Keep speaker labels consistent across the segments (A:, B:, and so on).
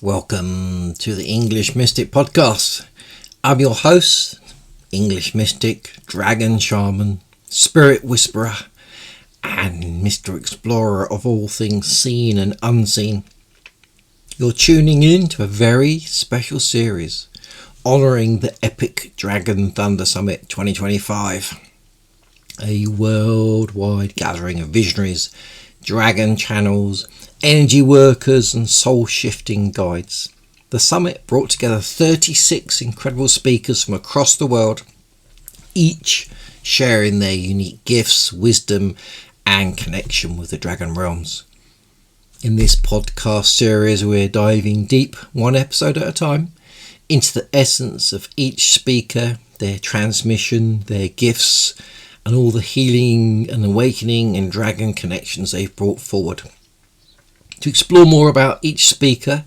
A: Welcome to the English Mystic Podcast. I'm your host, English Mystic, Dragon Shaman, Spirit Whisperer, and Mr. Explorer of all things seen and unseen. You're tuning in to a very special series honouring the epic Dragon Thunder Summit 2025, a worldwide gathering of visionaries, dragon channels, energy workers and soul-shifting guides. The summit brought together 36 incredible speakers from across the world, each sharing their unique gifts, wisdom and connection with the dragon realms. In this podcast series, we're diving deep, one episode at a time, into the essence of each speaker, their transmission, their gifts, and all the healing and awakening and dragon connections they've brought forward. To explore more about each speaker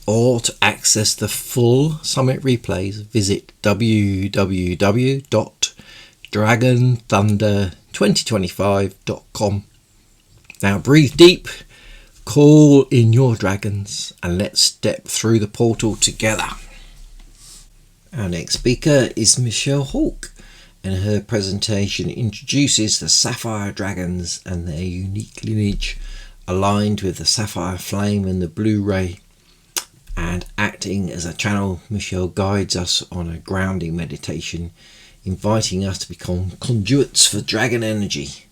A: or to access the full summit replays, visit www.dragonthunder2025.com. Now breathe deep, call in your dragons, and let's step through the portal together. Our next speaker is Michelle Hawke, and her presentation introduces the Sapphire Dragons and their unique lineage aligned with the Sapphire Flame and the Blue Ray. And acting as a channel, Michelle guides us on a grounding meditation, inviting us to become conduits for dragon energy.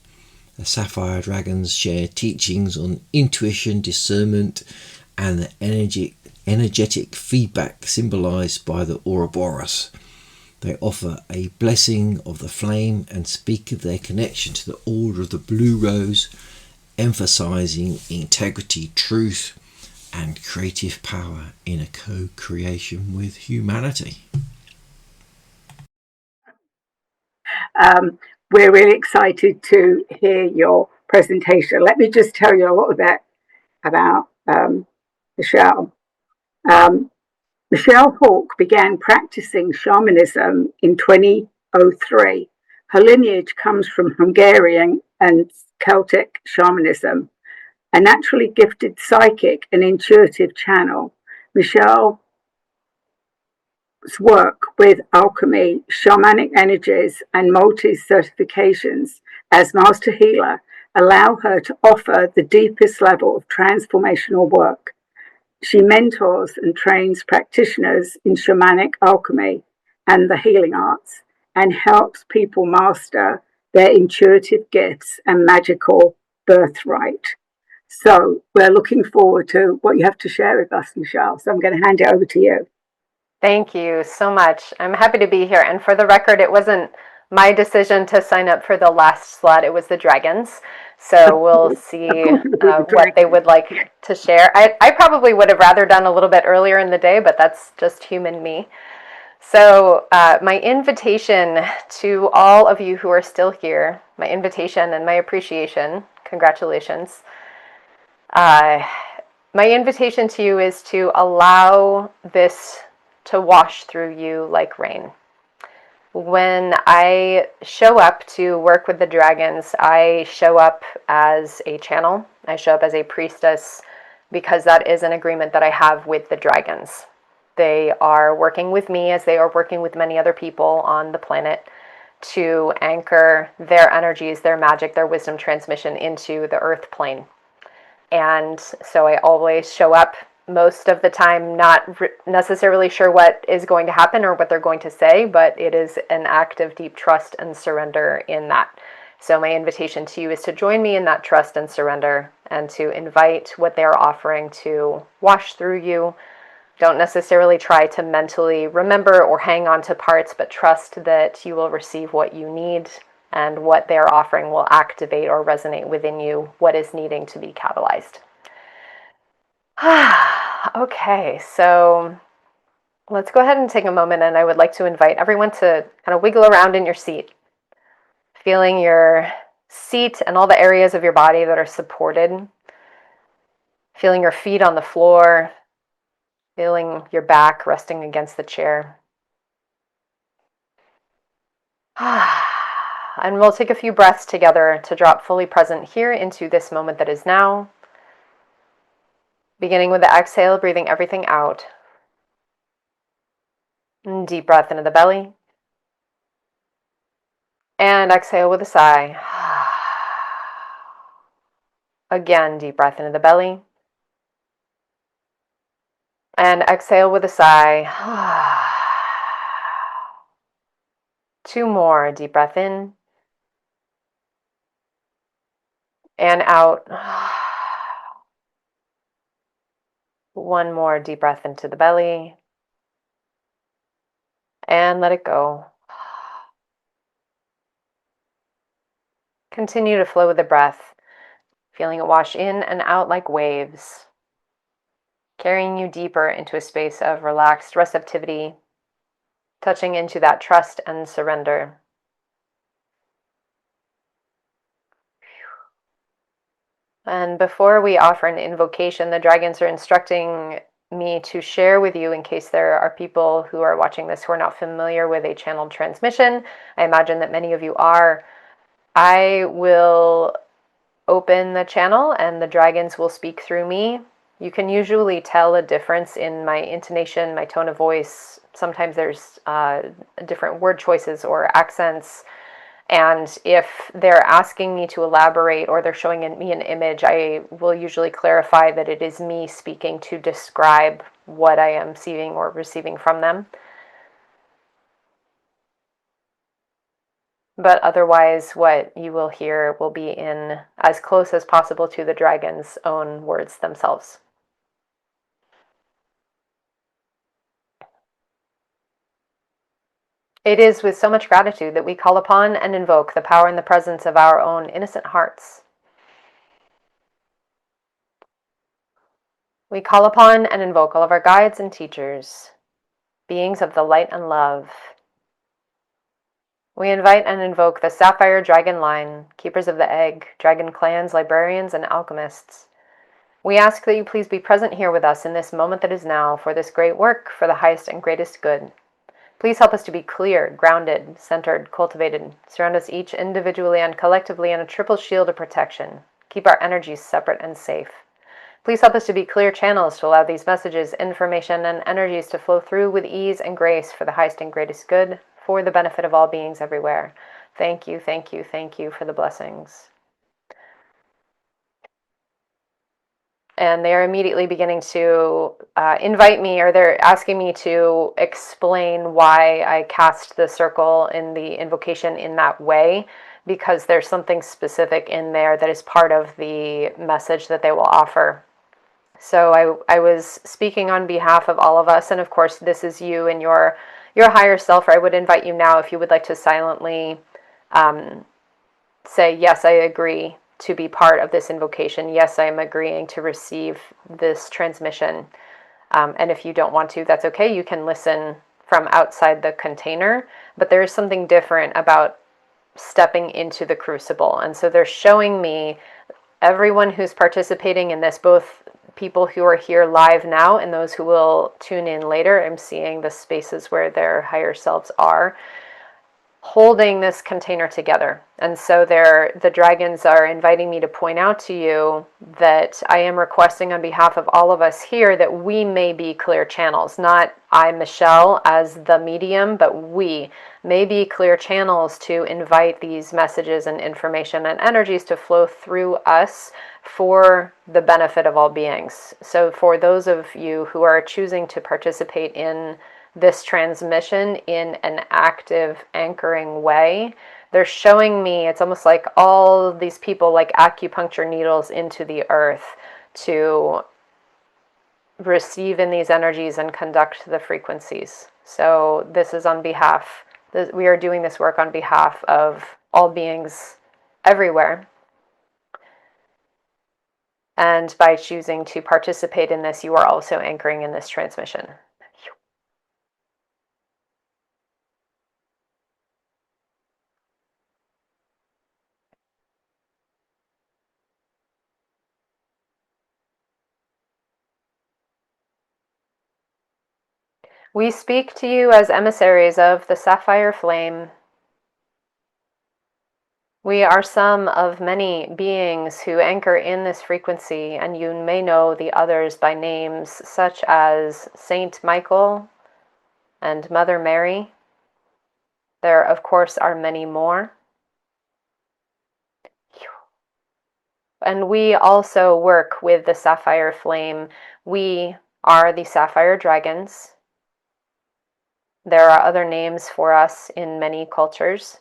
A: The Sapphire Dragons share teachings on intuition, discernment, and the energetic feedback symbolised by the Ouroboros. They offer a blessing of the flame and speak of their connection to the Order of the Blue Rose, emphasizing integrity, truth, and creative power in a co-creation with humanity.
B: We're really excited to hear your presentation. Let me just tell you a little bit about Michelle. Michelle Hawke began practicing shamanism in 2003. Her lineage comes from Hungarian and Celtic shamanism, a naturally gifted psychic and intuitive channel. Michelle's work with Alchemy, Shamanic energies, and multi-certifications as master healer allow her to offer the deepest level of transformational work. She mentors and trains practitioners in shamanic alchemy and the healing arts, and helps people master their intuitive gifts and magical birthright. So we're looking forward to what you have to share with us, Michelle. So I'm going to hand it over to you.
C: Thank you so much. I'm happy to be here. And for the record, it wasn't my decision to sign up for the last slot. It was the Dragons. So we'll see what they would like to share. I probably would have rather done a little bit earlier in the day, but that's just human me. So my invitation to all of you who are still here, my invitation and my appreciation, congratulations. My invitation to you is to allow this to wash through you like rain. When I show up to work with the dragons, I show up as a channel. I show up as a priestess because that is an agreement that I have with the dragons. They are working with me as they are working with many other people on the planet to anchor their energies, their magic, their wisdom transmission into the earth plane. And so I always show up, most of the time not necessarily sure what is going to happen or what they're going to say, but it is an act of deep trust and surrender in that. So my invitation to you is to join me in that trust and surrender, and to invite what they're offering to wash through you. Don't necessarily try to mentally remember or hang on to parts, but trust that you will receive what you need, and what they're offering will activate or resonate within you what is needing to be catalyzed. Okay, so let's go ahead and take a moment, and I would like to invite everyone to kind of wiggle around in your seat, feeling your seat and all the areas of your body that are supported, feeling your feet on the floor, feeling your back resting against the chair. And we'll take a few breaths together to drop fully present here into this moment that is now. Beginning with the exhale, breathing everything out. Deep breath into the belly. And exhale with a sigh. Again, deep breath into the belly. And exhale with a sigh. 2 more. Deep breath in. And out. 1 more deep breath into the belly. And let it go. Continue to flow with the breath, feeling it wash in and out like waves, carrying you deeper into a space of relaxed receptivity, touching into that trust and surrender. And before we offer an invocation, the dragons are instructing me to share with you, in case there are people who are watching this who are not familiar with a channeled transmission. I imagine that many of you are. I will open the channel and the dragons will speak through me. You can usually tell a difference in my intonation, my tone of voice. Sometimes there's different word choices or accents. And if they're asking me to elaborate or they're showing me an image, I will usually clarify that it is me speaking to describe what I am seeing or receiving from them. But otherwise, what you will hear will be in as close as possible to the dragon's own words themselves. It is with so much gratitude that we call upon and invoke the power and the presence of our own innocent hearts. We call upon and invoke all of our guides and teachers, beings of the light and love. We invite and invoke the Sapphire Dragon line, keepers of the egg, dragon clans, librarians, and alchemists. We ask that you please be present here with us in this moment that is now for this great work for the highest and greatest good. Please help us to be clear, grounded, centered, cultivated. Surround us each individually and collectively in a triple shield of protection. Keep our energies separate and safe. Please help us to be clear channels to allow these messages, information, and energies to flow through with ease and grace for the highest and greatest good, for the benefit of all beings everywhere. Thank you, thank you, thank you for the blessings. And they are immediately beginning to invite me, or they're asking me to explain why I cast the circle in the invocation in that way, because there's something specific in there that is part of the message that they will offer. So I was speaking on behalf of all of us, and of course this is you and your higher self. Or I would invite you now, if you would like to silently say, yes, I agree to be part of this invocation. Yes, I am agreeing to receive this transmission. And if you don't want to, that's okay. You can listen from outside the container, but there is something different about stepping into the crucible. And so they're showing me everyone who's participating in this, both people who are here live now and those who will tune in later. I'm seeing the spaces where their higher selves are holding this container together. And so the dragons are inviting me to point out to you that I am requesting on behalf of all of us here that we may be clear channels. Not I, Michelle, as the medium, but we may be clear channels to invite these messages and information and energies to flow through us for the benefit of all beings. So for those of you who are choosing to participate in this transmission in an active, anchoring way, they're showing me, it's almost like all these people like acupuncture needles into the earth to receive in these energies and conduct the frequencies. So this is on behalf, we are doing this work on behalf of all beings everywhere. And by choosing to participate in this, you are also anchoring in this transmission. We speak to you as emissaries of the Sapphire Flame. We are some of many beings who anchor in this frequency, and you may know the others by names such as Saint Michael and Mother Mary. There, of course, are many more. And we also work with the Sapphire Flame. We are the Sapphire Dragons. There are other names for us in many cultures.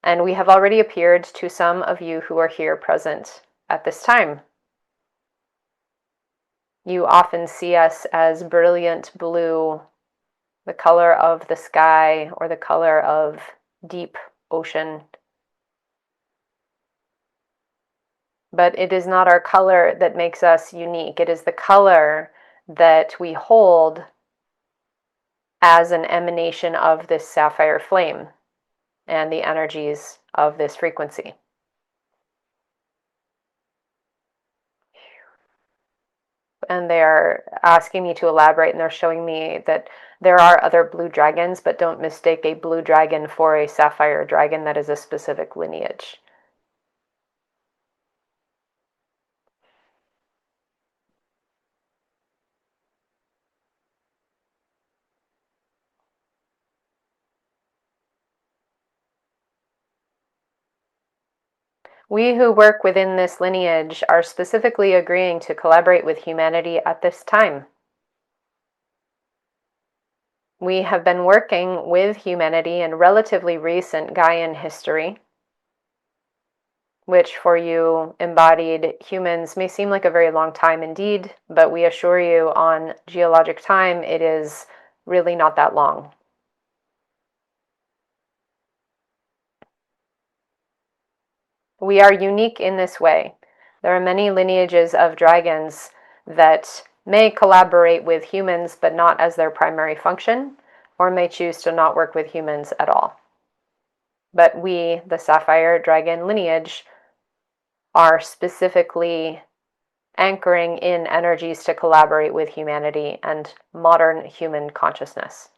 C: And we have already appeared to some of you who are here present at this time. You often see us as brilliant blue, the color of the sky or the color of deep ocean. But it is not our color that makes us unique. It is the color that we hold as an emanation of this sapphire flame and the energies of this frequency. And they are asking me to elaborate, and they're showing me that there are other blue dragons, but don't mistake a blue dragon for a sapphire dragon. That is a specific lineage. We who work within this lineage are specifically agreeing to collaborate with humanity at this time. We have been working with humanity in relatively recent Gaian history, which for you embodied humans may seem like a very long time indeed, but we assure you on geologic time it is really not that long. We are unique in this way. There are many lineages of dragons that may collaborate with humans but not as their primary function, or may choose to not work with humans at all. But we, the Sapphire Dragon lineage, are specifically anchoring in energies to collaborate with humanity and modern human consciousness.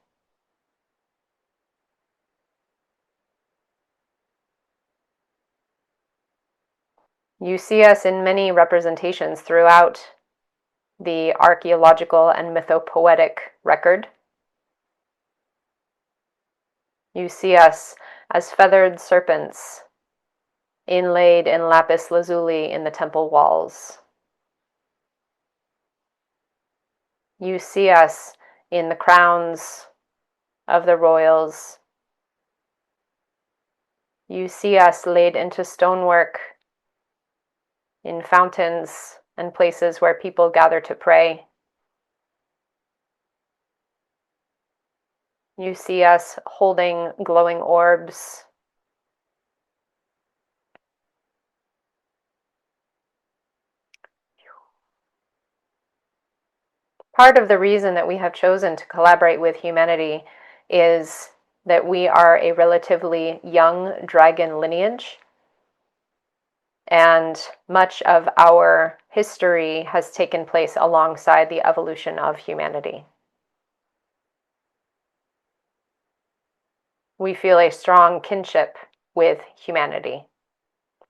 C: You see us in many representations throughout the archaeological and mythopoetic record. You see us as feathered serpents inlaid in lapis lazuli in the temple walls. You see us in the crowns of the royals. You see us laid into stonework in fountains and places where people gather to pray. You see us holding glowing orbs. Part of the reason that we have chosen to collaborate with humanity is that we are a relatively young dragon lineage, and much of our history has taken place alongside the evolution of humanity. We feel a strong kinship with humanity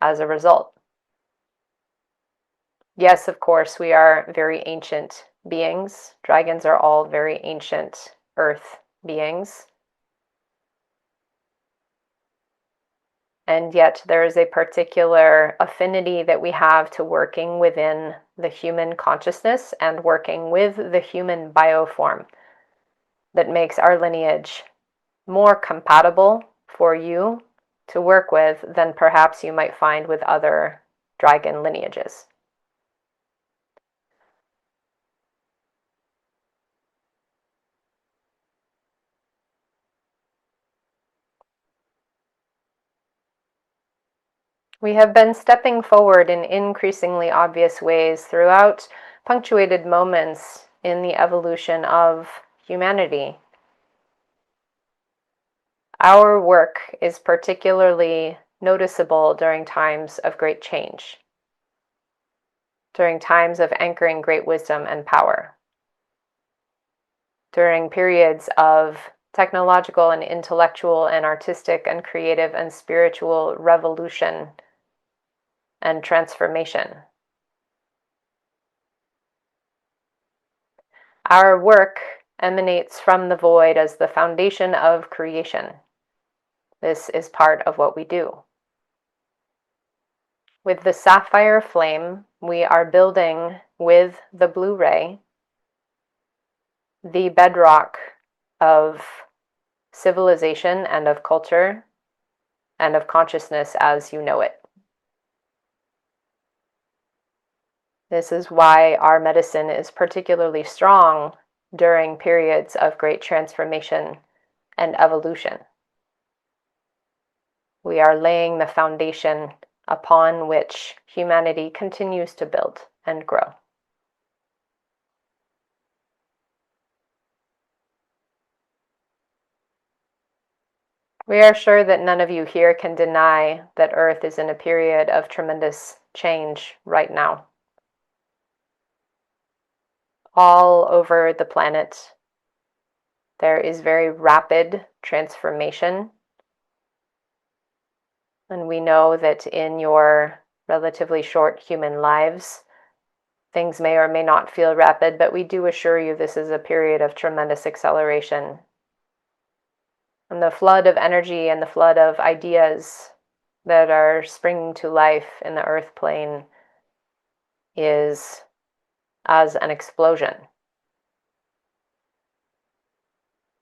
C: as a result. Yes, of course, we are very ancient beings. Dragons are all very ancient earth beings. And yet there is a particular affinity that we have to working within the human consciousness and working with the human bioform that makes our lineage more compatible for you to work with than perhaps you might find with other dragon lineages. We have been stepping forward in increasingly obvious ways throughout punctuated moments in the evolution of humanity. Our work is particularly noticeable during times of great change, during times of anchoring great wisdom and power, during periods of technological and intellectual and artistic and creative and spiritual revolution and transformation. Our work emanates from the void as the foundation of creation. This is part of what we do. With the Sapphire Flame, we are building with the blue ray the bedrock of civilization and of culture and of consciousness as you know it. This is why our medicine is particularly strong during periods of great transformation and evolution. We are laying the foundation upon which humanity continues to build and grow. We are sure that none of you here can deny that Earth is in a period of tremendous change right now. All over the planet, there is very rapid transformation. And we know that in your relatively short human lives, things may or may not feel rapid, but we do assure you this is a period of tremendous acceleration. And the flood of energy and the flood of ideas that are springing to life in the earth plane is as an explosion.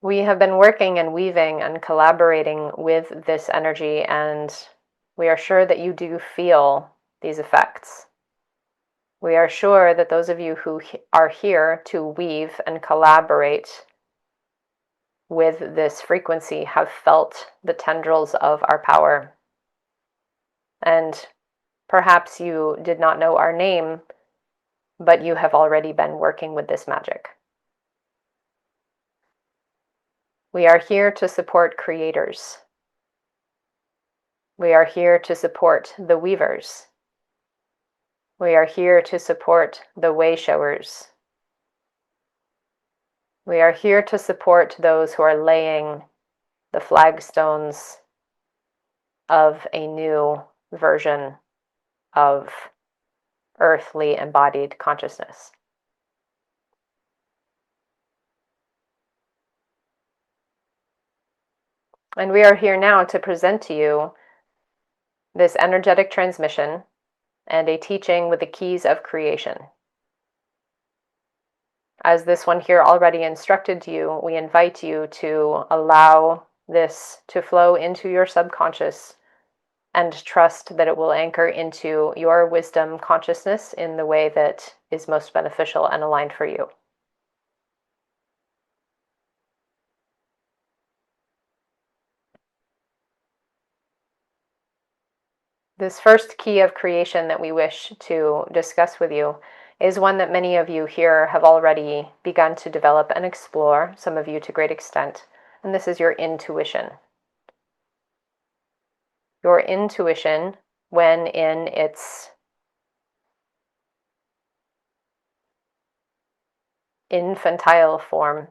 C: We have been working and weaving and collaborating with this energy, and we are sure that you do feel these effects. We are sure that those of you who are here to weave and collaborate with this frequency have felt the tendrils of our power. And perhaps you did not know our name, but you have already been working with this magic. We are here to support creators. We are here to support the weavers. We are here to support the way showers. We are here to support those who are laying the flagstones of a new version of earthly embodied consciousness. And we are here now to present to you this energetic transmission and a teaching with the keys of creation. As this one here already instructed you, we invite you to allow this to flow into your subconscious and trust that it will anchor into your wisdom consciousness in the way that is most beneficial and aligned for you. This first key of creation that we wish to discuss with you is one that many of you here have already begun to develop and explore, some of you to great extent, and this is your intuition. Your intuition, when in its infantile form,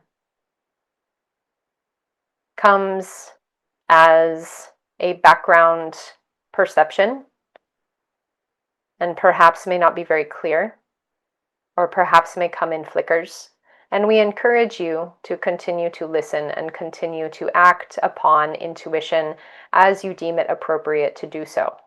C: comes as a background perception and perhaps may not be very clear, or perhaps may come in flickers. And we encourage you to continue to listen and continue to act upon intuition as you deem it appropriate to do so.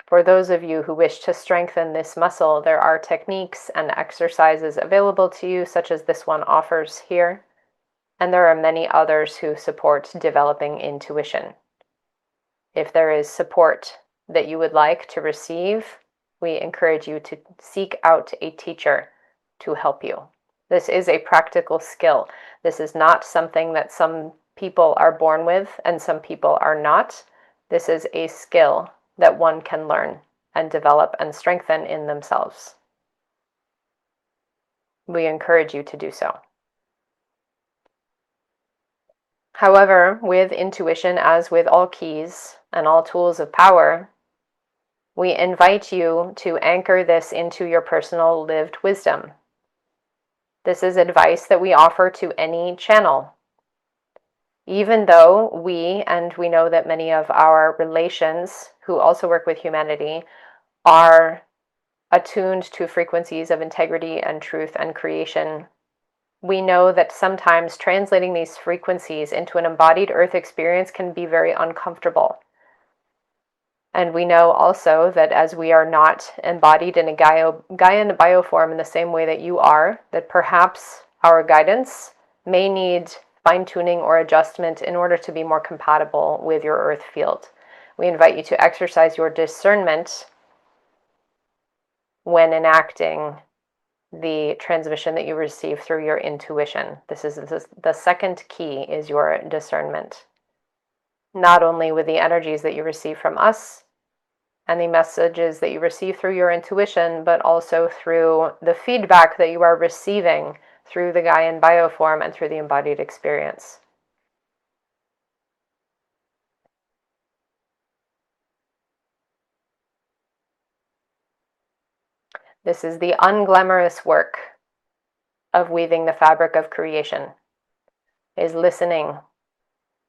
C: For those of you who wish to strengthen this muscle, there are techniques and exercises available to you, such as this one offers here. And there are many others who support developing intuition. If there is support that you would like to receive, we encourage you to seek out a teacher to help you. This is a practical skill. This is not something that some people are born with and some people are not. This is a skill that one can learn and develop and strengthen in themselves. We encourage you to do so. However, with intuition, as with all keys and all tools of power, we invite you to anchor this into your personal lived wisdom. This is advice that we offer to any channel. Even though and we know that many of our relations who also work with humanity are attuned to frequencies of integrity and truth and creation, we know that sometimes translating these frequencies into an embodied earth experience can be very uncomfortable. And we know also that as we are not embodied in a Gaian bioform in the same way that you are, that perhaps our guidance may need fine-tuning or adjustment in order to be more compatible with your earth field. We invite you to exercise your discernment when enacting the transmission that you receive through your intuition. This is the second key, is your discernment. Not only with the energies that you receive from us and the messages that you receive through your intuition, but also through the feedback that you are receiving through the Gaian bioform and through the embodied experience. This is the unglamorous work of weaving the fabric of creation, is listening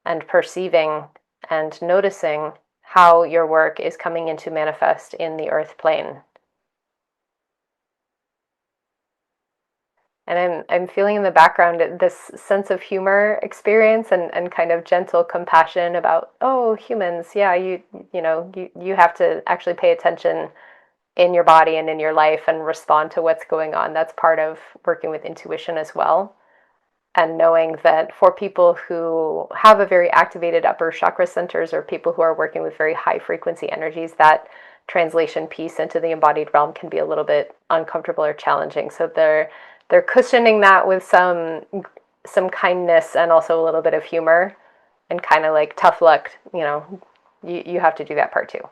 C: and perceiving and noticing how your work is coming into manifest in the earth plane. And I'm feeling in the background this sense of humor experience and kind of gentle compassion about, oh, humans, yeah, you have to actually pay attention in your body and in your life and respond to what's going on. That's part of working with intuition as well. And knowing that for people who have a very activated upper chakra centers or people who are working with very high frequency energies, that translation piece into the embodied realm can be a little bit uncomfortable or challenging. So they're cushioning that with some kindness and also a little bit of humor and kind of like tough luck, you have to do that part too.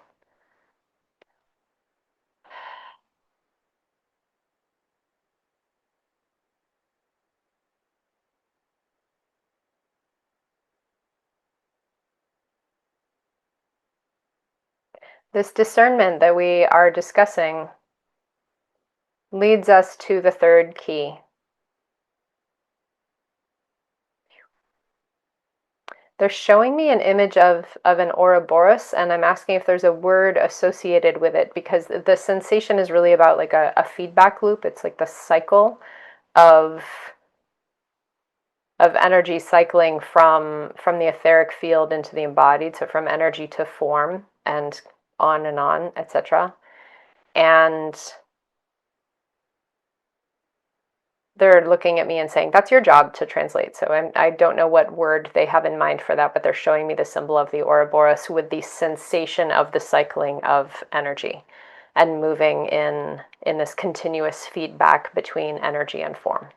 C: This discernment that we are discussing leads us to the third key. They're showing me an image of an Ouroboros, and I'm asking if there's a word associated with it, because the sensation is really about like a feedback loop. It's like the cycle of energy cycling from the etheric field into the embodied, so from energy to form and on, etc. And they're looking at me and saying, that's your job to translate. So I don't know what word they have in mind for that, but they're showing me the symbol of the Ouroboros with the sensation of the cycling of energy and moving in this continuous feedback between energy and form.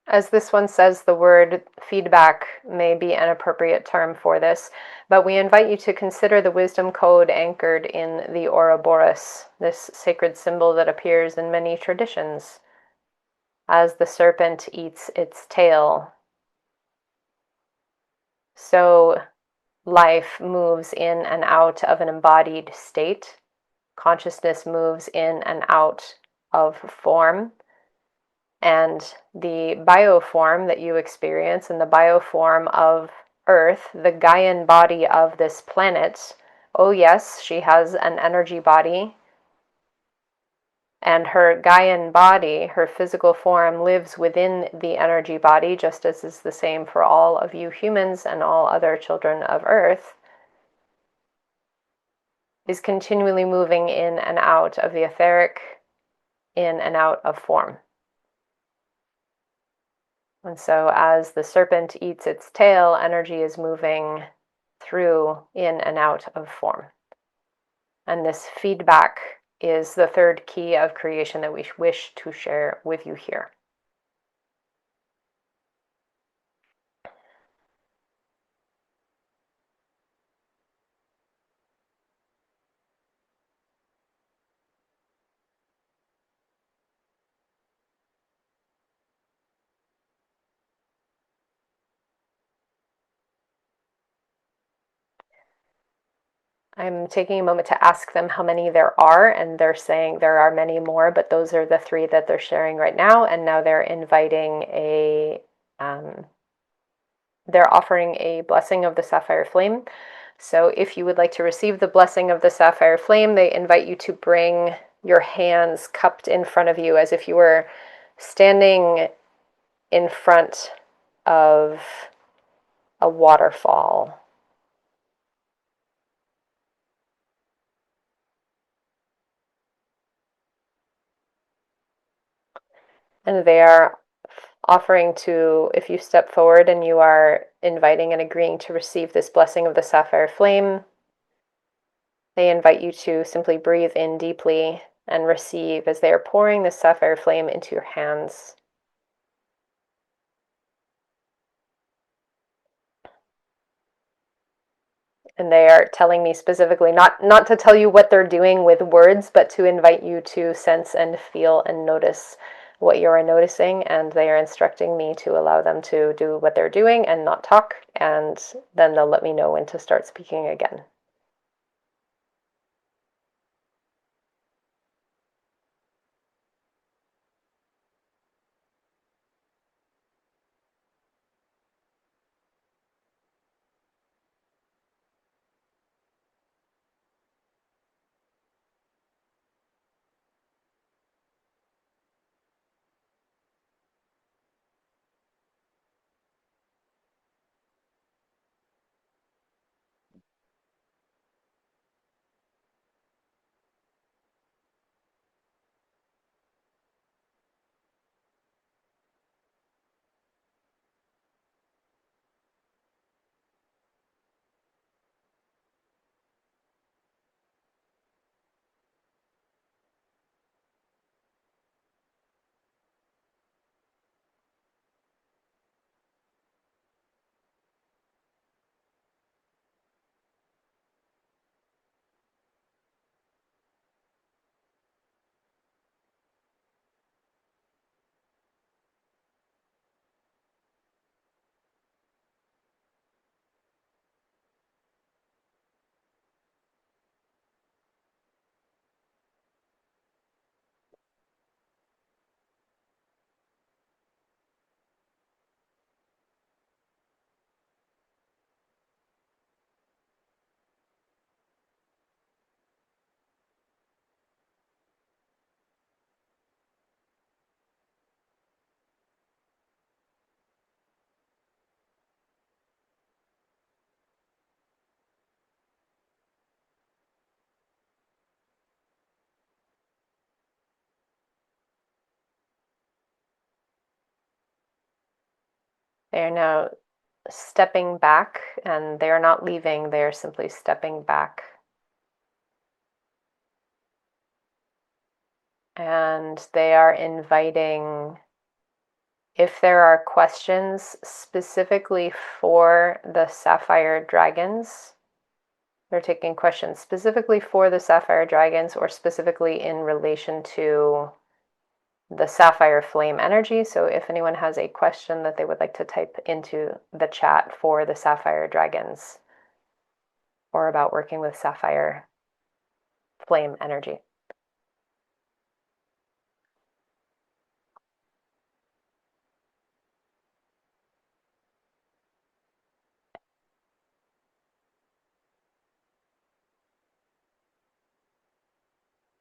C: As this one says, the word feedback may be an appropriate term for this, but we invite you to consider the wisdom code anchored in the Ouroboros, this sacred symbol that appears in many traditions. As the serpent eats its tail, so life moves in and out of an embodied state. Consciousness moves in and out of form. And the bioform that you experience and the bioform of Earth, the Gaian body of this planet, oh yes, she has an energy body. And her Gaian body, her physical form, lives within the energy body, just as is the same for all of you humans and all other children of Earth, is continually moving in and out of the etheric, in and out of form. And so as the serpent eats its tail, energy is moving through, in and out of form. And this feedback is the third key of creation that we wish to share with you here. I'm taking a moment to ask them how many there are, and they're saying there are many more, but those are the 3 that they're sharing right now. And now they're inviting they're offering a blessing of the Sapphire Flame. So if you would like to receive the blessing of the Sapphire Flame, they invite you to bring your hands cupped in front of you as if you were standing in front of a waterfall. And they are offering to, if you step forward and you are inviting and agreeing to receive this blessing of the Sapphire Flame, they invite you to simply breathe in deeply and receive as they are pouring the Sapphire Flame into your hands. And they are telling me specifically not to tell you what they're doing with words, but to invite you to sense and feel and notice what you are noticing. And they are instructing me to allow them to do what they're doing and not talk. And then they'll let me know when to start speaking again. They are now stepping back, and they are not leaving, they are simply stepping back. And they are inviting, if there are questions specifically for the Sapphire Dragons, they're taking questions specifically for the Sapphire Dragons or specifically in relation to the Sapphire Flame energy. So if anyone has a question that they would like to type into the chat for the Sapphire Dragons or about working with Sapphire Flame energy.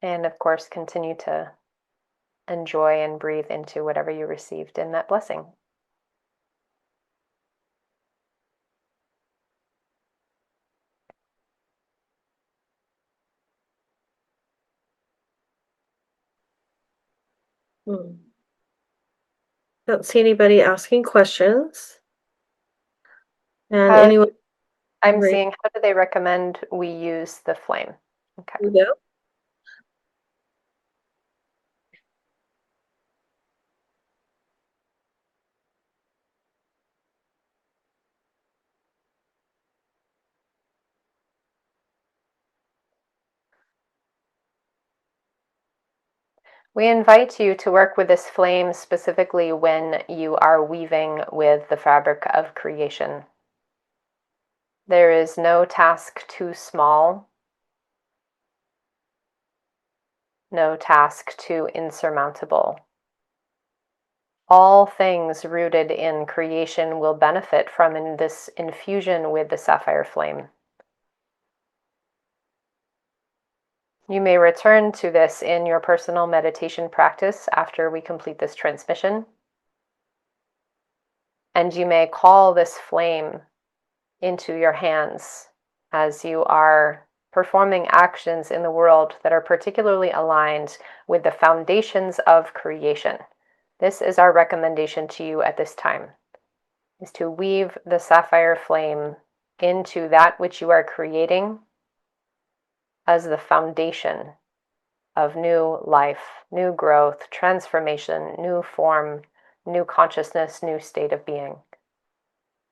C: And of course, continue to enjoy and breathe into whatever you received in that blessing.
D: Don't see anybody asking questions. And
C: Uh,
D: anyone?
C: I'm seeing, how do they recommend we use the flame? Okay.
D: You go.
C: We invite you to work with this flame specifically when you are weaving with the fabric of creation. There is no task too small no task too insurmountable. All things rooted in creation will benefit from this infusion with the Sapphire Flame. You may return to this in your personal meditation practice after we complete this transmission. And you may call this flame into your hands as you are performing actions in the world that are particularly aligned with the foundations of creation. This is our recommendation to you at this time, is to weave the Sapphire Flame into that which you are creating as the foundation of new life, new growth, transformation, new form, new consciousness, new state of being.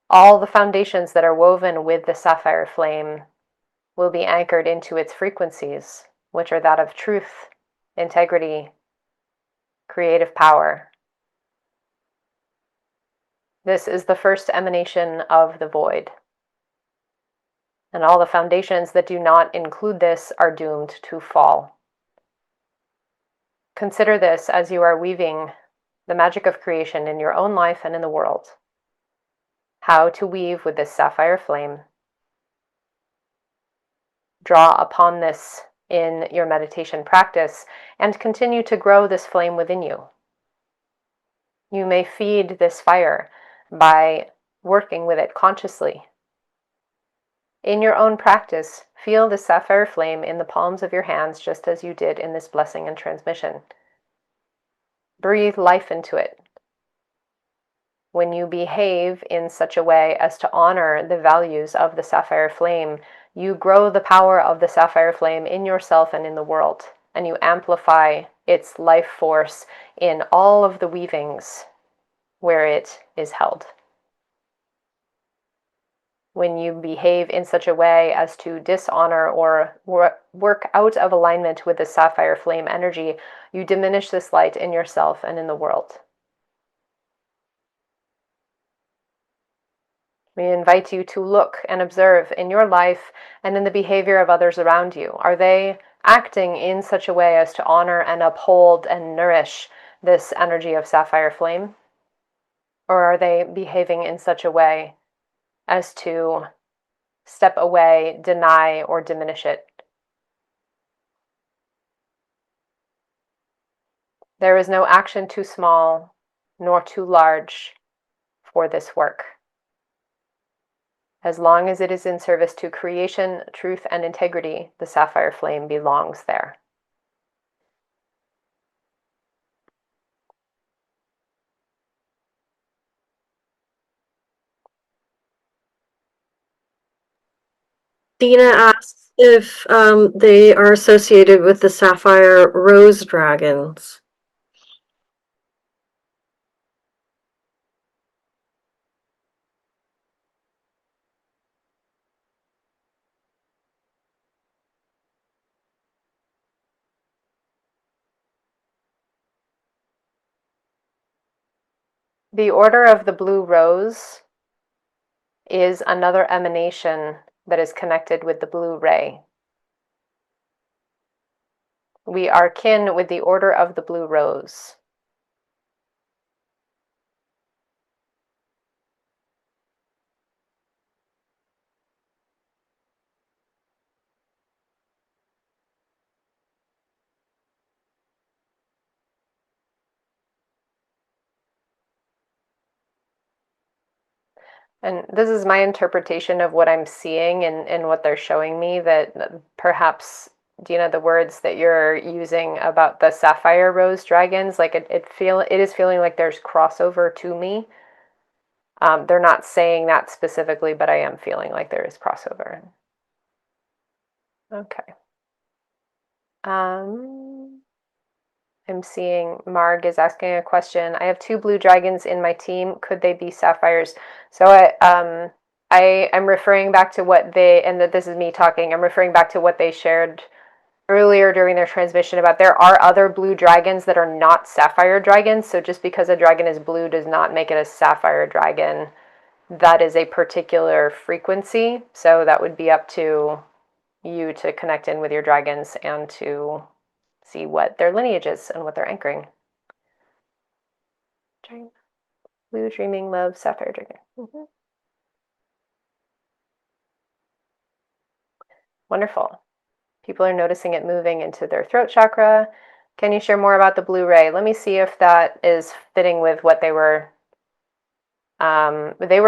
C: All the foundations that are woven with the Sapphire Flame will be anchored into its frequencies, which are that of truth, integrity, creative power. This is the first emanation of the void. And all the foundations that do not include this are doomed to fall. Consider this as you are weaving the magic of creation in your own life and in the world. How to weave with this Sapphire Flame. Draw upon this in your meditation practice and continue to grow this flame within you. You may feed this fire by working with it consciously. In your own practice, feel the Sapphire Flame in the palms of your hands just as you did in this blessing and transmission. Breathe life into it. When you behave in such a way as to honor the values of the Sapphire Flame, you grow the power of the Sapphire Flame in yourself and in the world, and you amplify its life force in all of the weavings where it is held. When you behave in such a way as to dishonor or work out of alignment with the Sapphire Flame energy, you diminish this light in yourself and in the world. We invite you to look and observe in your life and in the behavior of others around you. Are they acting in such a way as to honor and uphold and nourish this energy of Sapphire Flame? Or are they behaving in such a way as to step away, deny, or diminish it? There is no action too small nor too large for this work. As long as it is in service to creation, truth, and integrity, the Sapphire Flame belongs there.
D: Dina asks if they are associated with the Sapphire Rose Dragons.
C: The Order of the Blue Rose is another emanation that is connected with the blue ray. We are kin with the Order of the Blue Rose. And this is my interpretation of what I'm seeing and what they're showing me, that perhaps, Dina, the words that you're using about the Sapphire Rose Dragons, like it is feeling like there's crossover to me. They're not saying that specifically, but I am feeling like there is crossover. Okay. I'm seeing Marg is asking a question. I have 2 blue dragons in my team. Could they be sapphires? So I'm referring back to what they, and that this is me talking, I'm referring back to what they shared earlier during their transmission about there are other blue dragons that are not sapphire dragons. So just because a dragon is blue does not make it a sapphire dragon. That is a particular frequency. So that would be up to you to connect in with your dragons and to see what their lineage is and what they're anchoring. Blue, dreaming, love, sapphire dragon. Wonderful. People are noticing it moving into their throat chakra. Can you share more about the blue ray? Let me see if that is fitting with what they were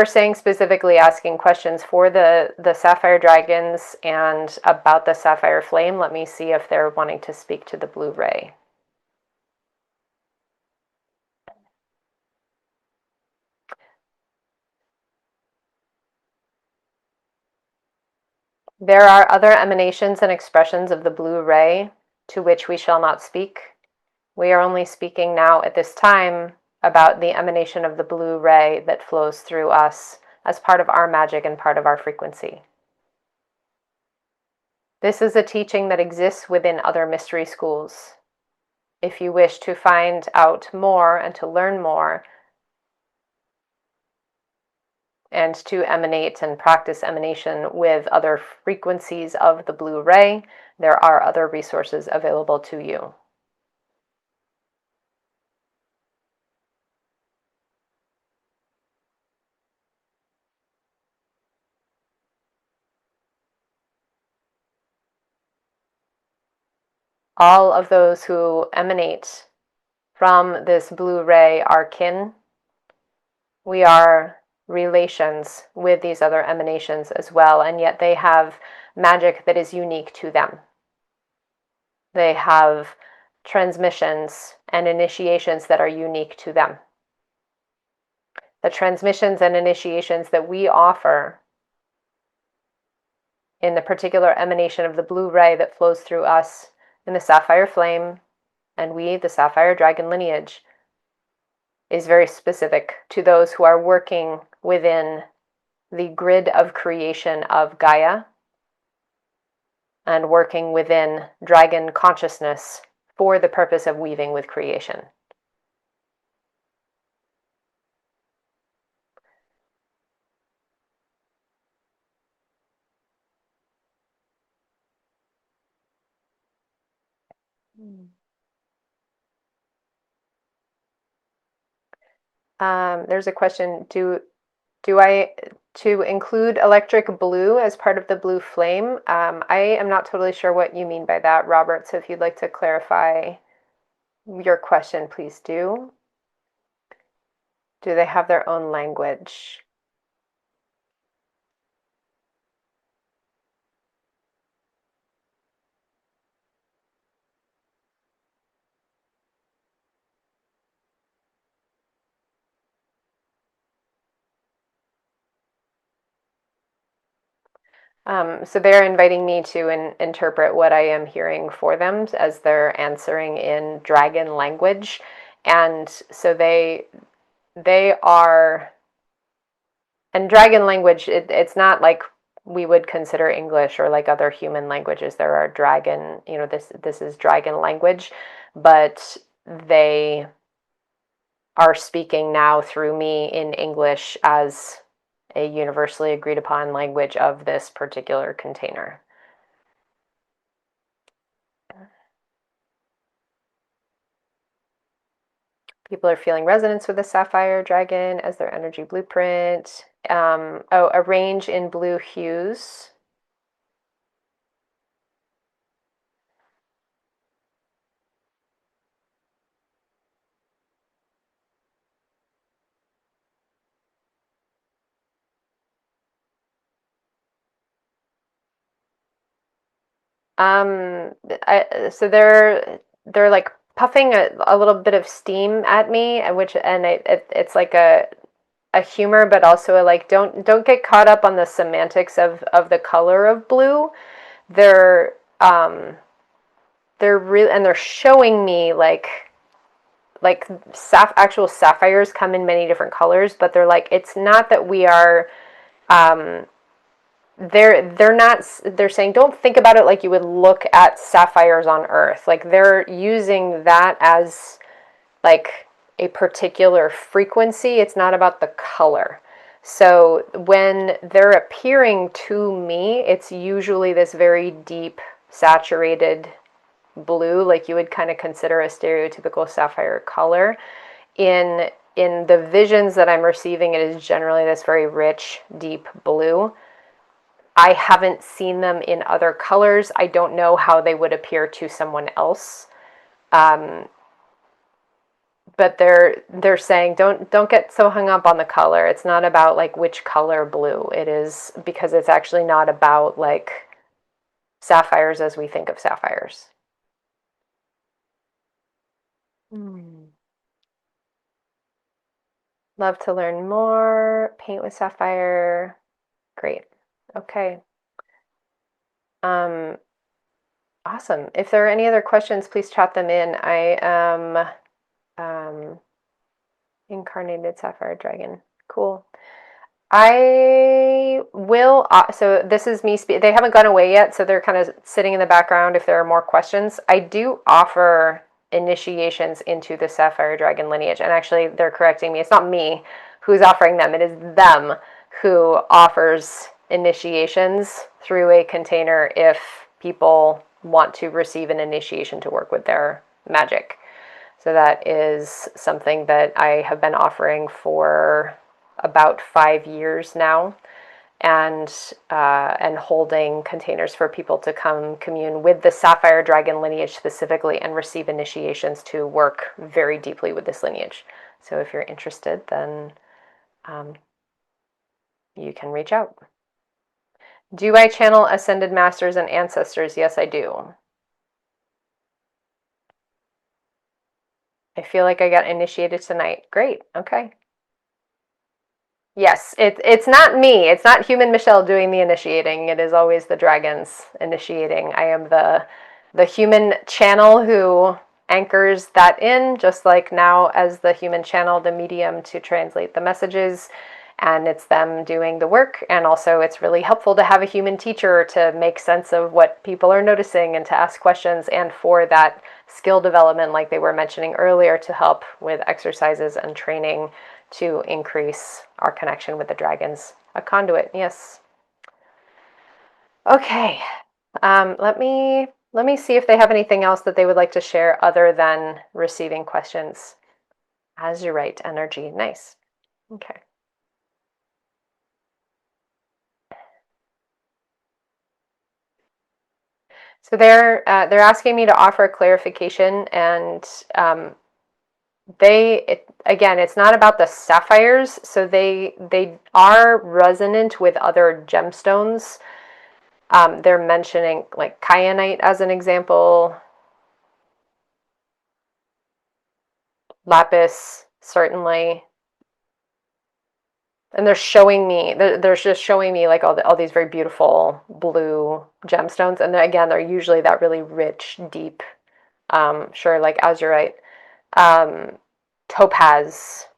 C: saying, specifically asking questions for the sapphire dragons and about the sapphire flame. Let me see if they're wanting to speak to the blue ray. There are other emanations and expressions of the blue ray to which we shall not speak. We are only speaking now at this time about the emanation of the blue ray that flows through us as part of our magic and part of our frequency. This is a teaching that exists within other mystery schools. If you wish to find out more and to learn more and to emanate and practice emanation with other frequencies of the blue ray, there are other resources available to you. All of those who emanate from this blue ray are kin. We are relations with these other emanations as well, and yet they have magic that is unique to them. They have transmissions and initiations that are unique to them. The transmissions and initiations that we offer in the particular emanation of the blue ray that flows through us in the sapphire flame, and we, the sapphire dragon lineage, is very specific to those who are working within the grid of creation of Gaia and working within dragon consciousness for the purpose of weaving with creation. There's a question, do I to include electric blue as part of the blue flame? I am not totally sure what you mean by that, Robert, so if you'd like to clarify your question, please do. Do they have their own language? So they're inviting me to interpret what I am hearing for them as they're answering in dragon language. And so they are, and dragon language, it's not like we would consider English or like other human languages. There are dragon, this is dragon language, but they are speaking now through me in English as a universally agreed upon language of this particular container. People are feeling resonance with the sapphire dragon as their energy blueprint. Arrange in blue hues. So they're like puffing a little bit of steam at me, it's like a humor, but also a like don't get caught up on the semantics of the color of blue. They're real, and they're showing me like actual sapphires come in many different colors, but they're like, it's not that we are they're saying don't think about it like you would look at sapphires on Earth. Like they're using that as like a particular frequency. It's not about the color. So when they're appearing to me, it's usually this very deep, saturated blue, like you would kind of consider a stereotypical sapphire color. In the visions that I'm receiving, it is generally this very rich, deep blue. I haven't seen them in other colors. I don't know how they would appear to someone else. But they're saying don't get so hung up on the color. It's not about like which color blue it is, because it's actually not about like sapphires as we think of sapphires. Love to learn more. Paint with sapphire. Great. Okay. Awesome. If there are any other questions, please chat them in. I am incarnated sapphire dragon. Cool. I will, so this is me, they haven't gone away yet, so they're kind of sitting in the background if there are more questions. I do offer initiations into the Sapphire Dragon lineage, and actually they're correcting me. It's not me who's offering them, it is them who offers initiations through a container if people want to receive an initiation to work with their magic. So that is something that I have been offering for about 5 years now, and holding containers for people to come commune with the Sapphire Dragon lineage specifically and receive initiations to work very deeply with this lineage. So if you're interested, then you can reach out. Do I channel ascended masters and ancestors? Yes, I do. I feel like I got initiated tonight. Great. Okay. Yes, it's not me. It's not human Michelle doing the initiating. It is always the dragons initiating. I am the human channel who anchors that in, just like now as the human channel, the medium to translate the messages, and it's them doing the work. And also it's really helpful to have a human teacher to make sense of what people are noticing and to ask questions, and for that skill development, like they were mentioning earlier, to help with exercises and training to increase our connection with the dragons. A conduit, yes. Okay, let me see if they have anything else that they would like to share other than receiving questions. Azurite energy, nice. Okay. So they're asking me to offer clarification, and again, it's not about the sapphires, so they are resonant with other gemstones. They're mentioning like kyanite as an example, lapis certainly, and they're just showing me like all these very beautiful blue gemstones, and again, they're usually that really rich, deep, sure, like azurite. Topaz,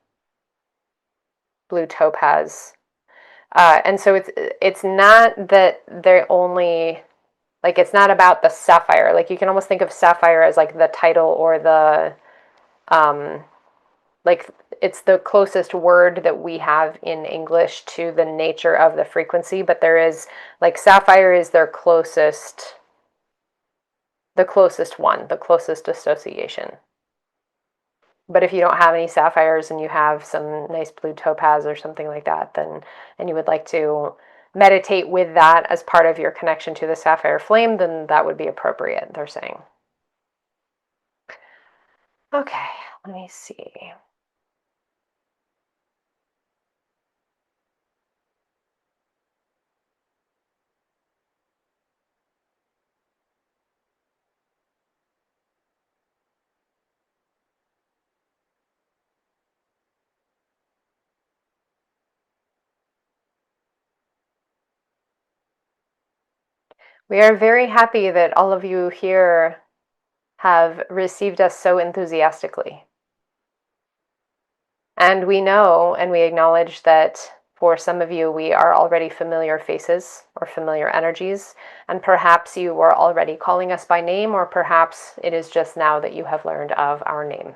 C: blue topaz. And so it's not that they're only, like, it's not about the sapphire. Like, you can almost think of sapphire as like the title or the, like, it's the closest word that we have in English to the nature of the frequency, but there is, like, sapphire is their closest one, the closest association. But if you don't have any sapphires and you have some nice blue topaz or something like that, then, and you would like to meditate with that as part of your connection to the Sapphire Flame, then that would be appropriate, they're saying. Okay, let me see. We are very happy that all of you here have received us so enthusiastically. And we know and we acknowledge that for some of you, we are already familiar faces or familiar energies, and perhaps you were already calling us by name, or perhaps it is just now that you have learned of our name.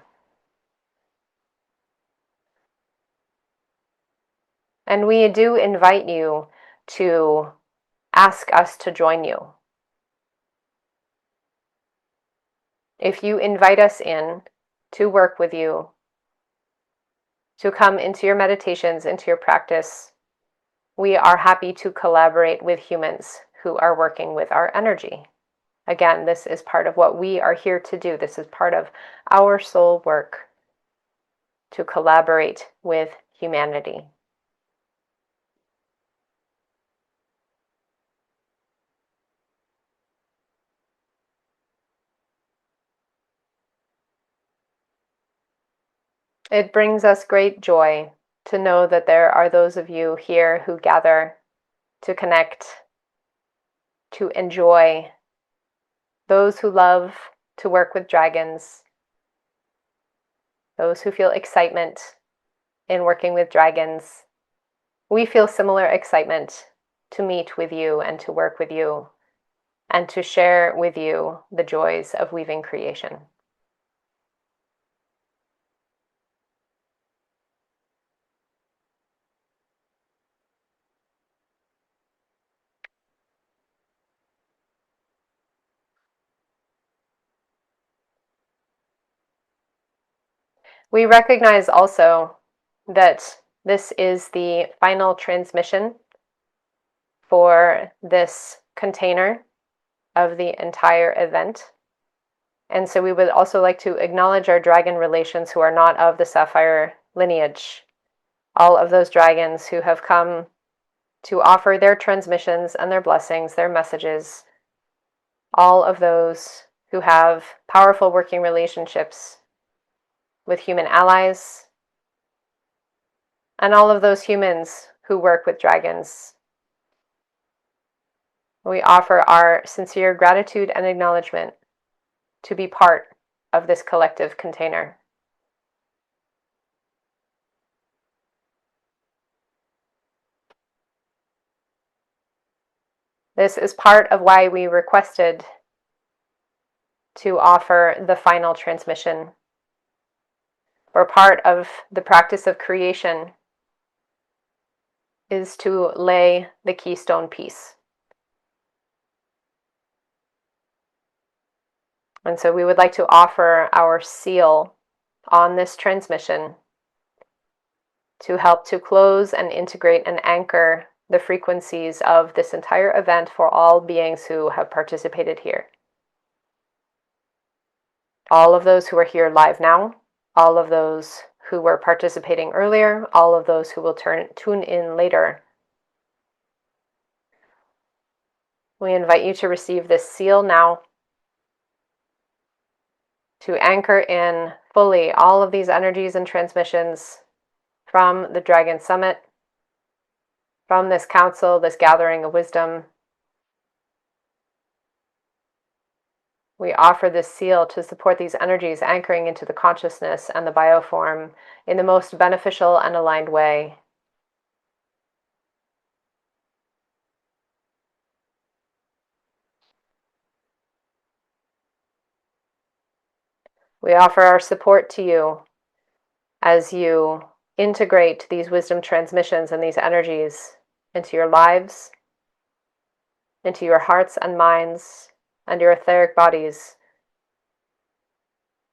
C: And we do invite you to ask us to join you. If you invite us in to work with you, to come into your meditations, into your practice, we are happy to collaborate with humans who are working with our energy. Again, this is part of what we are here to do. This is part of our soul work, to collaborate with humanity. It brings us great joy to know that there are those of you here who gather to connect, to enjoy, those who love to work with dragons, those who feel excitement in working with dragons. We feel similar excitement to meet with you and to work with you and to share with you the joys of weaving creation. We recognize also that this is the final transmission for this container of the entire event. And so we would also like to acknowledge our dragon relations who are not of the Sapphire lineage. All of those dragons who have come to offer their transmissions and their blessings, their messages. All of those who have powerful working relationships with human allies, and all of those humans who work with dragons. We offer our sincere gratitude and acknowledgement to be part of this collective container. This is part of why we requested to offer the final transmission. Or part of the practice of creation is to lay the keystone piece. And so we would like to offer our seal on this transmission to help to close and integrate and anchor the frequencies of this entire event for all beings who have participated here. All of those who are here live now, all of those who were participating earlier, all of those who will tune in later. We invite you to receive this seal now, to anchor in fully all of these energies and transmissions from the Dragon Summit, from this council, this gathering of wisdom. We offer this seal to support these energies anchoring into the consciousness and the bioform in the most beneficial and aligned way. We offer our support to you as you integrate these wisdom transmissions and these energies into your lives, into your hearts and minds, and your etheric bodies.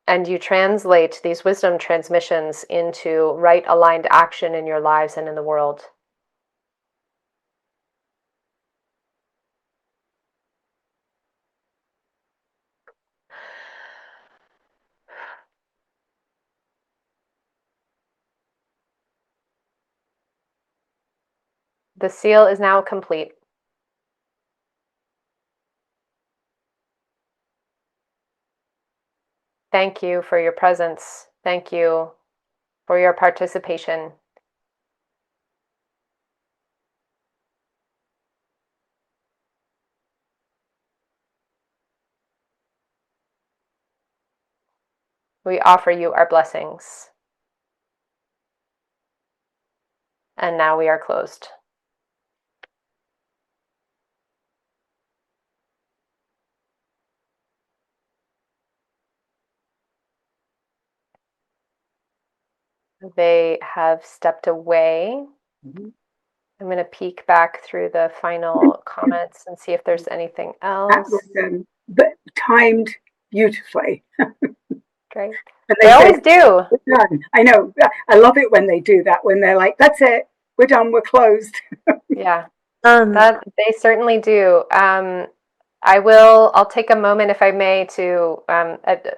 C: And you translate these wisdom transmissions into right aligned action in your lives and in the world. The seal is now complete. Thank you for your presence. Thank you for your participation. We offer you our blessings. And now we are closed. They have stepped away.
B: Mhm.
C: I'm going to peek back through the final comments and see if there's anything
B: That
C: else.
B: was but timed beautifully.
C: Great.
B: And
C: They
B: they say,
C: always do.
B: we're done. I know. I love it when they do that, when they're like, that's it. We're done. We're closed.
C: Yeah,
D: Um,
C: that they certainly do. I'll take a moment, if I may, to,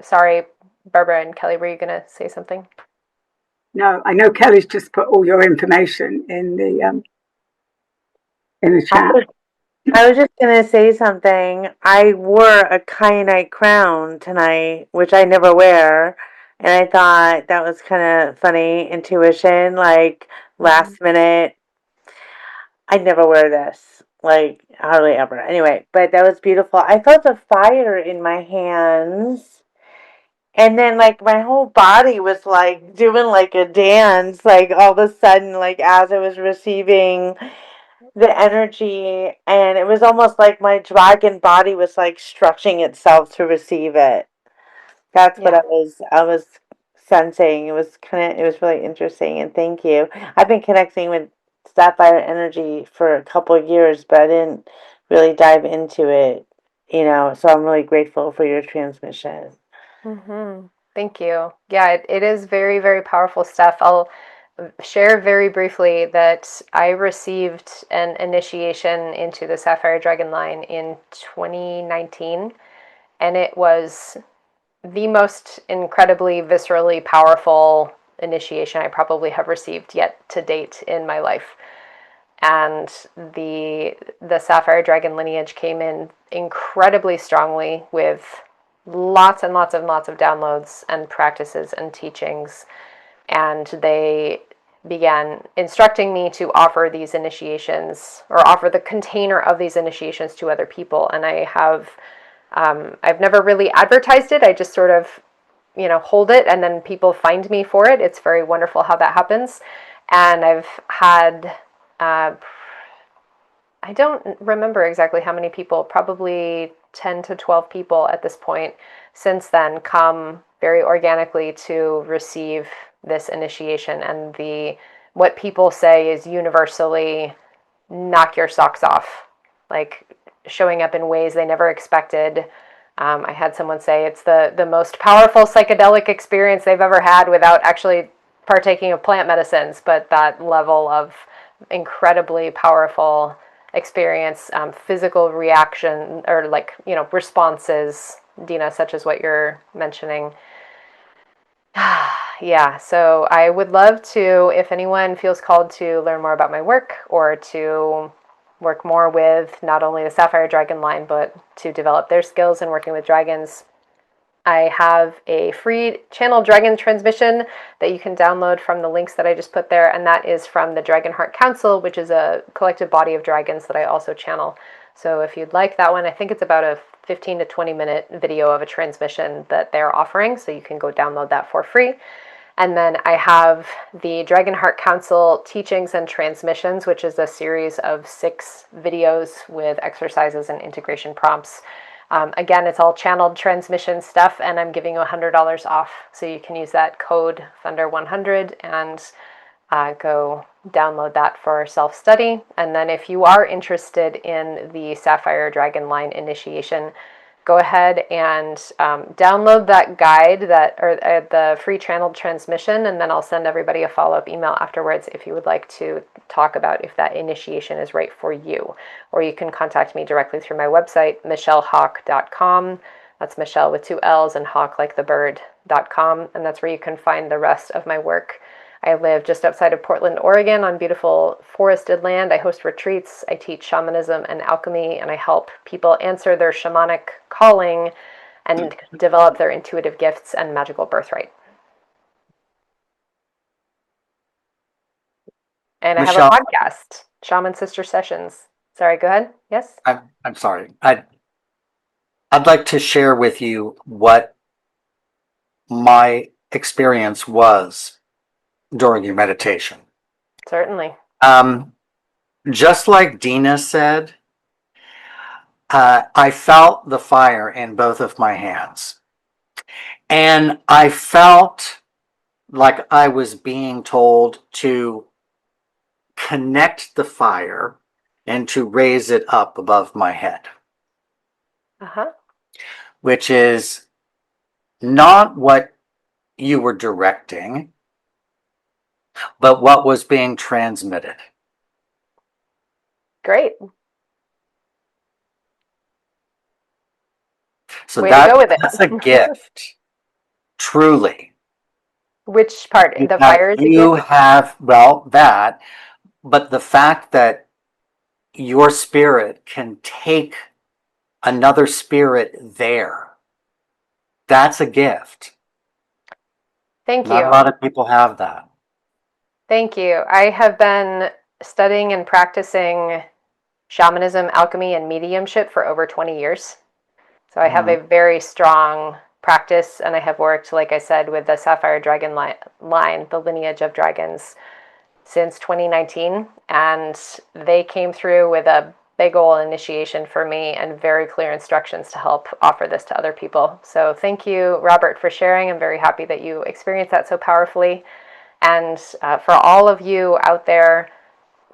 C: sorry, Barbara and Kelly, were you going to say something?
B: No, I know Kelly's just put all your information in the chat.
E: I was just gonna say something. I wore a kyanite crown tonight, which I never wear, and I thought that was kind of funny intuition, like last minute. I never wear this, like hardly ever. Anyway, but that was beautiful. I felt a fire in my hands, and then like my whole body was like doing like a dance, like all of a sudden, like as I was receiving the energy, and it was almost like my dragon body was like stretching itself to receive it. That's what
C: Yeah.
E: I was sensing. It was really interesting, and thank you. I've been connecting with sapphire energy for a couple of years, but I didn't really dive into it, so I'm really grateful for your transmission.
C: Mm-hmm. Thank you. Yeah, it is very, very powerful stuff. I'll share very briefly that I received an initiation into the Sapphire Dragon line in 2019, and it was the most incredibly viscerally powerful initiation I probably have received yet to date in my life. And the Sapphire Dragon lineage came in incredibly strongly with lots and lots and lots of downloads and practices and teachings. And they began instructing me to offer these initiations, or offer the container of these initiations, to other people. And I've never really advertised it. I just sort of, hold it, and then people find me for it. It's very wonderful how that happens. And I've had, I don't remember exactly how many people, probably 10 to 12 people at this point since then, come very organically to receive this initiation. And what people say is universally knock your socks off, like showing up in ways they never expected. I had someone say it's the most powerful psychedelic experience they've ever had without actually partaking of plant medicines, but that level of incredibly powerful experience, physical reaction, or responses, Dina, such as what you're mentioning. Yeah, so I would love to, if anyone feels called to learn more about my work, or to work more with not only the Sapphire Dragon line, but to develop their skills in working with dragons, I have a free channel dragon transmission that you can download from the links that I just put there, and that is from the Dragon Heart Council, which is a collective body of dragons that I also channel. So if you'd like that one, I think it's about a 15 to 20 minute video of a transmission that they're offering, so you can go download that for free. And then I have the Dragon Heart Council Teachings and Transmissions, which is a series of 6 videos with exercises and integration prompts. Again, it's all channeled transmission stuff, and I'm giving you $100 off. So you can use that code Thunder100 and go download that for self-study. And then if you are interested in the Sapphire Dragon line initiation, go ahead and download that guide, or the free channeled transmission, and then I'll send everybody a follow-up email afterwards if you would like to talk about if that initiation is right for you. Or you can contact me directly through my website, michellehawk.com. That's Michelle with 2 L's and Hawk like the bird.com, and that's where you can find the rest of my work. I live just outside of Portland, Oregon, on beautiful forested land. I host retreats, I teach shamanism and alchemy, and I help people answer their shamanic calling and develop their intuitive gifts and magical birthright. And
F: Michelle,
C: I have a podcast, Shaman Sister Sessions. Sorry, go ahead. Yes?
F: I'm sorry. I'd like to share with you what my experience was during your meditation.
C: Certainly.
F: Just like Dina said, I felt the fire in both of my hands. And I felt like I was being told to connect the fire and to raise it up above my head.
C: Uh-huh.
F: Which is not what you were directing, but what was being transmitted.
C: Great.
F: So
C: Way to go with it.
F: that's a gift, truly.
C: Which part? The
F: That
C: fire is a
F: you
C: gift?
F: have, well, that, but the fact that your spirit can take another spirit there, that's a gift.
C: Thank
F: Not a
C: you.
F: lot of people have that.
C: Thank you. I have been studying and practicing shamanism, alchemy, and mediumship for over 20 years. So I have a very strong practice, and I have worked, like I said, with the Sapphire Dragon line, the lineage of dragons, since 2019. And they came through with a big ol' initiation for me and very clear instructions to help offer this to other people. So thank you, Robert, for sharing. I'm very happy that you experienced that so powerfully. And for all of you out there,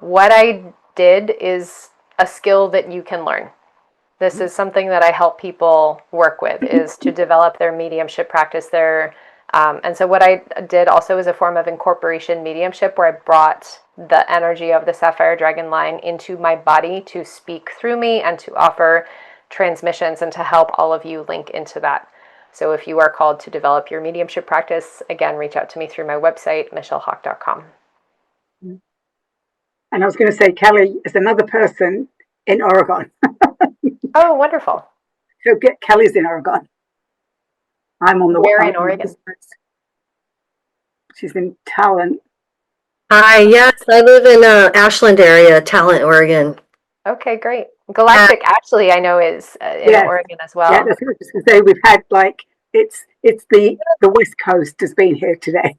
C: what I did is a skill that you can learn. This is something that I help people work with, is to develop their mediumship practice. And so what I did also is a form of incorporation mediumship, where I brought the energy of the Sapphire Dragon line into my body to speak through me and to offer transmissions and to help all of you link into that. So if you are called to develop your mediumship practice, again, reach out to me through my website, michellehawk.com.
B: And I was going to say, Kelly is another person in Oregon.
C: Oh, wonderful.
B: So Kelly's in Oregon. I'm on the
C: Where in Oregon?
B: She's in Talent.
D: Hi, yes, I live in Ashland area, Talent, Oregon.
C: Okay, great. Galactic Ashley, I know, is in Oregon as well.
B: Yeah, that's what I was going to say. We've had it's the West Coast has been here today.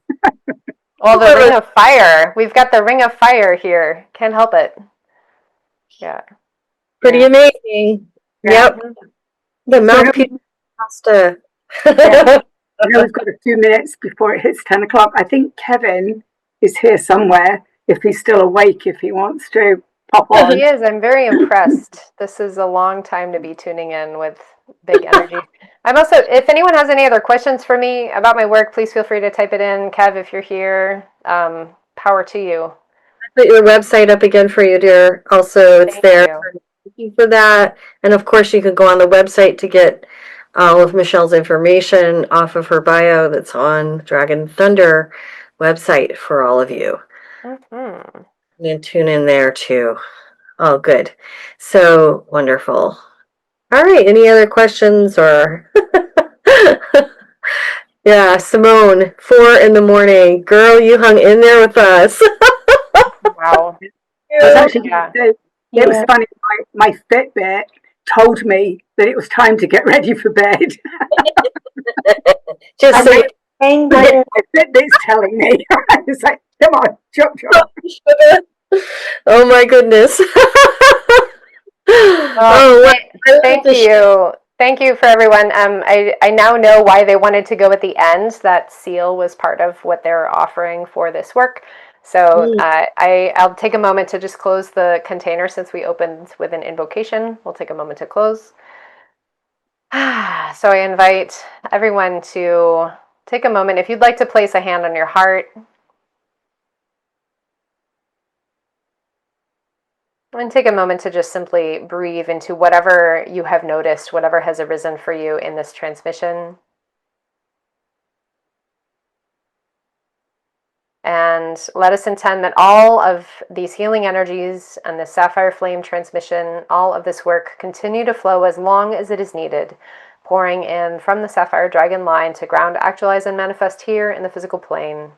C: Well, the Ring of Fire. We've got the Ring of Fire here. Can't help it. Yeah.
D: Pretty amazing.
B: Yeah.
D: Yep. The amount of people has to.
B: I know we've got a few minutes before it hits 10 o'clock. I think Kevin is here somewhere, if he's still awake, if he wants to pop on.
C: He is. I'm very impressed. This is a long time to be tuning in with big energy. I'm also, if anyone has any other questions for me about my work, please feel free to type it in. Kev, if you're here, power to you.
D: I put your website up again for you, dear. Also, it's there. Thank you for that. And of course, you can go on the website to get all of Michelle's information off of her bio that's on Dragon Thunder website for all of you.
C: Mm-hmm.
D: And tune in there too. Oh, good. So wonderful. All right. Any other questions or? Yeah, Simone, 4 a.m. Girl, you hung in there with us.
C: Wow.
B: I was actually it was funny. My Fitbit told me that it was time to get ready for bed.
D: Just so
B: my Fitbit's telling me. It's like, come on, jump.
D: Oh my goodness.
C: Thank you. Thank you for everyone. I now know why they wanted to go at the end. That seal was part of what they're offering for this work. So I'll take a moment to just close the container since we opened with an invocation. We'll take a moment to close. So I invite everyone to take a moment. If you'd like to place a hand on your heart, and take a moment to just simply breathe into whatever you have noticed, whatever has arisen for you in this transmission. And let us intend that all of these healing energies and the Sapphire Flame transmission, all of this work, continue to flow as long as it is needed, pouring in from the Sapphire Dragon line to ground, actualize, and manifest here in the physical plane.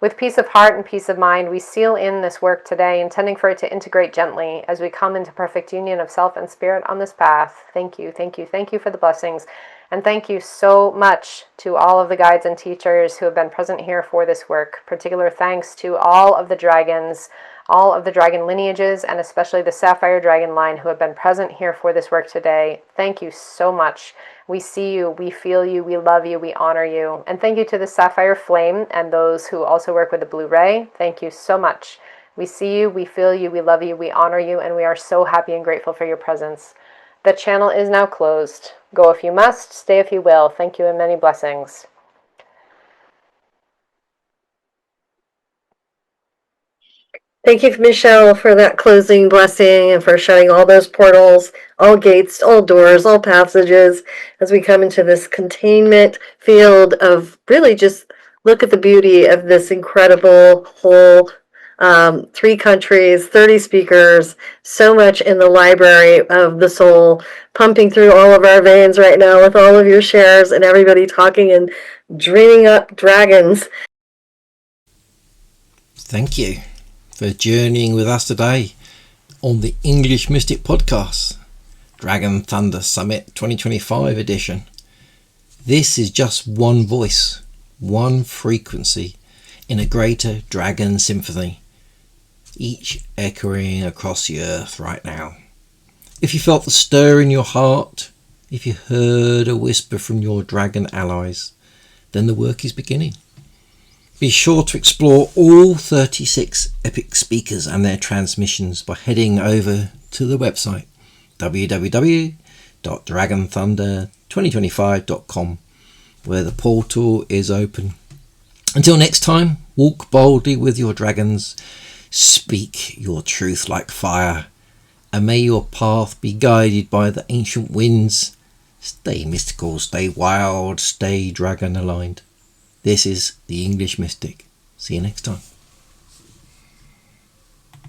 C: With peace of heart and peace of mind, we seal in this work today, intending for it to integrate gently as we come into perfect union of self and spirit on this path. Thank you, thank you, thank you for the blessings. And thank you so much to all of the guides and teachers who have been present here for this work. Particular thanks to all of the dragons, all of the dragon lineages, and especially the Sapphire Dragon line who have been present here for this work today. Thank you so much. We see you, we feel you, we love you, we honor you. And thank you to the Sapphire Flame and those who also work with the Blue Ray. Thank you so much. We see you, we feel you, we love you, we honor you, and we are so happy and grateful for your presence. The channel is now closed. Go if you must, stay if you will. Thank you and many blessings.
D: Thank you, Michelle, for that closing blessing and for shutting all those portals, all gates, all doors, all passages as we come into this containment field of really just look at the beauty of this incredible whole 3 countries, 30 speakers, so much in the library of the soul, pumping through all of our veins right now with all of your shares and everybody talking and dreaming up dragons.
A: Thank you for journeying with us today on the English Mystic Podcast, Dragon Thunder Summit 2025 edition. This is just one voice, one frequency in a greater dragon symphony, each echoing across the earth right now. If you felt the stir in your heart, if you heard a whisper from your dragon allies, then the work is beginning. Be sure to explore all 36 epic speakers and their transmissions by heading over to the website www.dragonthunder2025.com, where the portal is open. Until next time, walk boldly with your dragons, speak your truth like fire, and may your path be guided by the ancient winds. Stay mystical, stay wild, stay dragon aligned. This is the English Mystic. See you next time.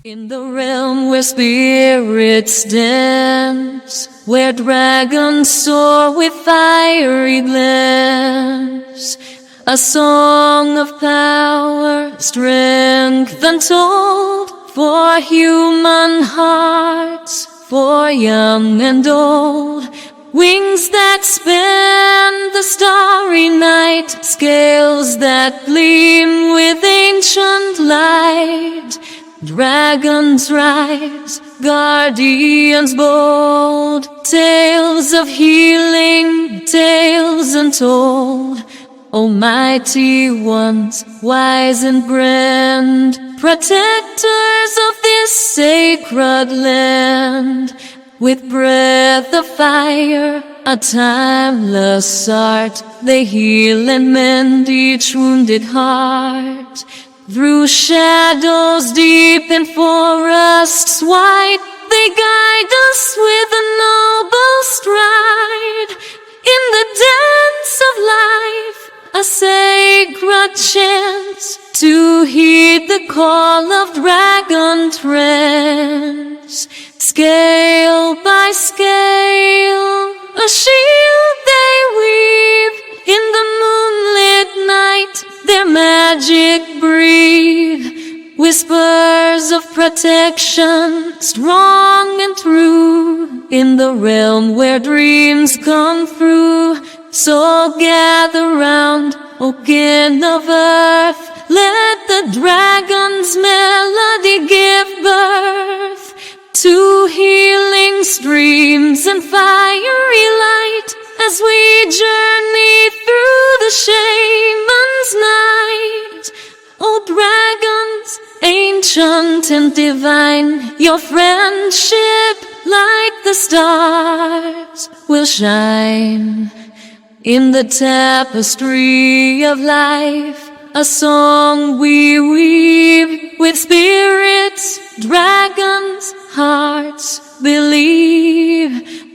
G: In the realm where spirits dance, where dragons soar with fiery glance, a song of power, strength untold, for human hearts, for young and old. Wings that span the starry night, scales that gleam with ancient light. Dragons rise, guardians bold, tales of healing, tales untold. Almighty ones, wise and grand, protectors of this sacred land. With breath of fire, a timeless art, they heal and mend each wounded heart. Through shadows deep and forests wide, they guide us with a noble stride. In the dance of life, a sacred chance to heed the call of dragon trance. Scale by scale, a shield they weave. In the moonlit night, their magic breathe. Whispers of protection, strong and true. In the realm where dreams come through. So gather round, O kin of earth. Let the dragon's melody give birth to healing streams and fiery light, as we journey through the shaman's night. O dragons, ancient and divine, your friendship like the stars will shine. In the tapestry of life, a song we weave with spirits, dragons, hearts believe.